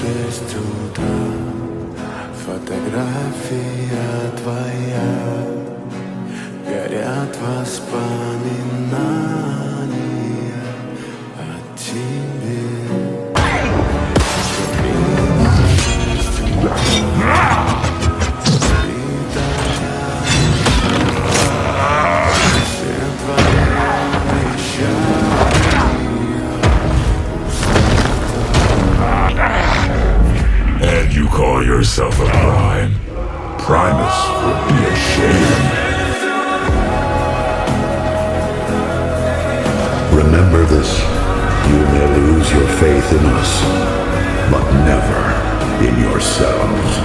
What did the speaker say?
6 утра, фотография твоя, горят воспоминания о тебе. Мимо 6 утра, все твои And you call yourself a prime? Primus would be ashamed. Remember this. You may lose your faith in us, but never in yourselves.